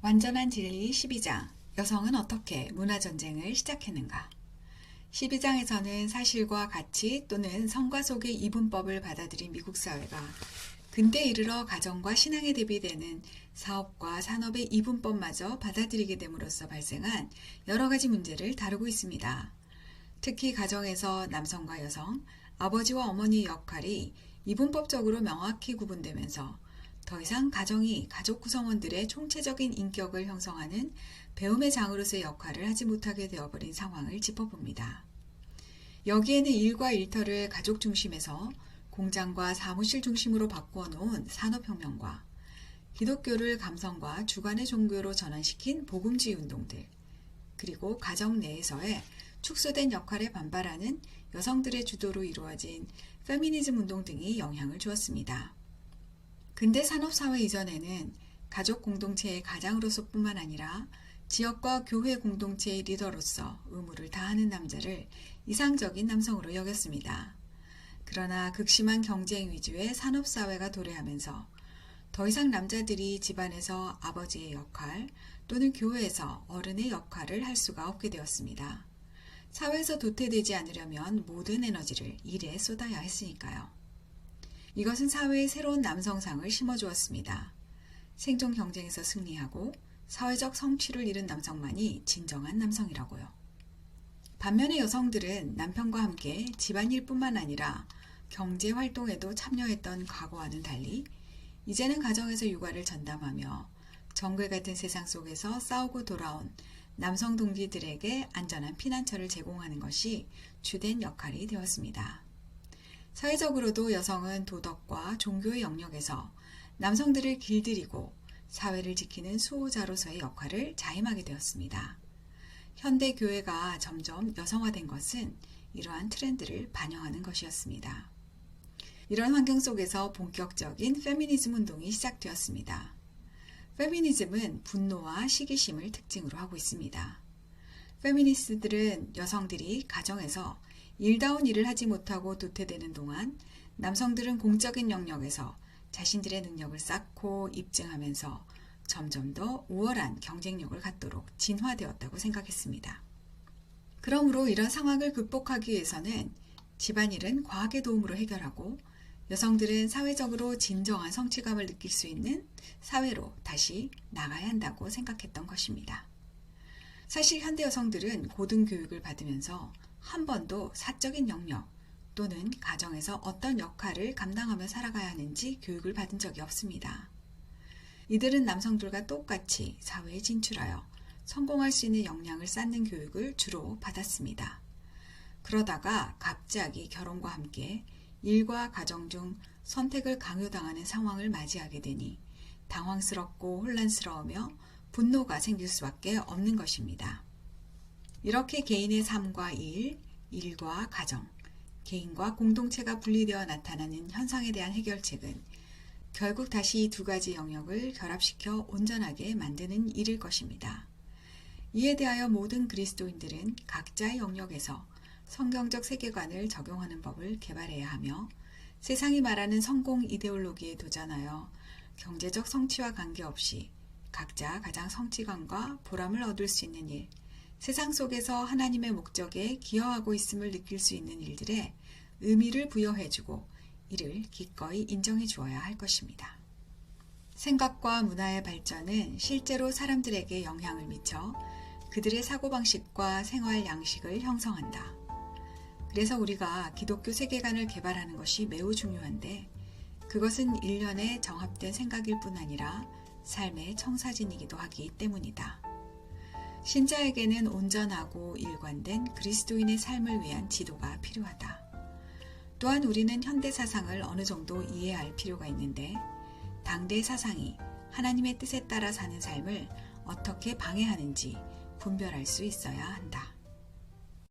완전한 진리 12장 여성은 어떻게 문화전쟁을 시작했는가. 12장에서는 사실과 가치 또는 성과 속의 이분법을 받아들인 미국 사회가 근대에 이르러 가정과 신앙에 대비되는 사업과 산업의 이분법마저 받아들이게 됨으로써 발생한 여러 가지 문제를 다루고 있습니다. 특히 가정에서 남성과 여성, 아버지와 어머니의 역할이 이분법적으로 명확히 구분되면서 더 이상 가정이 가족 구성원들의 총체적인 인격을 형성하는 배움의 장으로서의 역할을 하지 못하게 되어버린 상황을 짚어봅니다. 여기에는 일과 일터를 가족 중심에서 공장과 사무실 중심으로 바꾸어 놓은 산업혁명과 기독교를 감성과 주관의 종교로 전환시킨 복음주의 운동들, 그리고 가정 내에서의 축소된 역할에 반발하는 여성들의 주도로 이루어진 페미니즘 운동 등이 영향을 주었습니다. 근대 산업사회 이전에는 가족 공동체의 가장으로서뿐만 아니라 지역과 교회 공동체의 리더로서 의무를 다하는 남자를 이상적인 남성으로 여겼습니다. 그러나 극심한 경쟁 위주의 산업사회가 도래하면서 더 이상 남자들이 집안에서 아버지의 역할 또는 교회에서 어른의 역할을 할 수가 없게 되었습니다. 사회에서 도태되지 않으려면 모든 에너지를 일에 쏟아야 했으니까요. 이것은 사회에 새로운 남성상을 심어주었습니다. 생존 경쟁에서 승리하고 사회적 성취를 이룬 남성만이 진정한 남성이라고요. 반면에 여성들은 남편과 함께 집안일뿐만 아니라 경제활동에도 참여했던 과거와는 달리 이제는 가정에서 육아를 전담하며 정글 같은 세상 속에서 싸우고 돌아온 남성 동지들에게 안전한 피난처를 제공하는 것이 주된 역할이 되었습니다. 사회적으로도 여성은 도덕과 종교의 영역에서 남성들을 길들이고 사회를 지키는 수호자로서의 역할을 자임하게 되었습니다. 현대 교회가 점점 여성화된 것은 이러한 트렌드를 반영하는 것이었습니다. 이런 환경 속에서 본격적인 페미니즘 운동이 시작되었습니다. 페미니즘은 분노와 시기심을 특징으로 하고 있습니다. 페미니스트들은 여성들이 가정에서 일다운 일을 하지 못하고 도태되는 동안 남성들은 공적인 영역에서 자신들의 능력을 쌓고 입증하면서 점점 더 우월한 경쟁력을 갖도록 진화되었다고 생각했습니다. 그러므로 이런 상황을 극복하기 위해서는 집안일은 과학의 도움으로 해결하고 여성들은 사회적으로 진정한 성취감을 느낄 수 있는 사회로 다시 나가야 한다고 생각했던 것입니다. 사실 현대 여성들은 고등교육을 받으면서 한 번도 사적인 영역 또는 가정에서 어떤 역할을 감당하며 살아가야 하는지 교육을 받은 적이 없습니다. 이들은 남성들과 똑같이 사회에 진출하여 성공할 수 있는 역량을 쌓는 교육을 주로 받았습니다. 그러다가 갑자기 결혼과 함께 일과 가정 중 선택을 강요당하는 상황을 맞이하게 되니 당황스럽고 혼란스러우며 분노가 생길 수밖에 없는 것입니다. 이렇게 개인의 삶과 일, 일과 가정, 개인과 공동체가 분리되어 나타나는 현상에 대한 해결책은 결국 다시 이 두 가지 영역을 결합시켜 온전하게 만드는 일일 것입니다. 이에 대하여 모든 그리스도인들은 각자의 영역에서 성경적 세계관을 적용하는 법을 개발해야 하며 세상이 말하는 성공 이데올로기에 도전하여 경제적 성취와 관계없이 각자 가장 성취감과 보람을 얻을 수 있는 일, 세상 속에서 하나님의 목적에 기여하고 있음을 느낄 수 있는 일들에 의미를 부여해주고 이를 기꺼이 인정해 주어야 할 것입니다. 생각과 문화의 발전은 실제로 사람들에게 영향을 미쳐 그들의 사고방식과 생활 양식을 형성한다. 그래서 우리가 기독교 세계관을 개발하는 것이 매우 중요한데 그것은 일련의 정합된 생각일 뿐 아니라 삶의 청사진이기도 하기 때문이다. 신자에게는 온전하고 일관된 그리스도인의 삶을 위한 지도가 필요하다. 또한 우리는 현대 사상을 어느 정도 이해할 필요가 있는데 당대 사상이 하나님의 뜻에 따라 사는 삶을 어떻게 방해하는지 분별할 수 있어야 한다.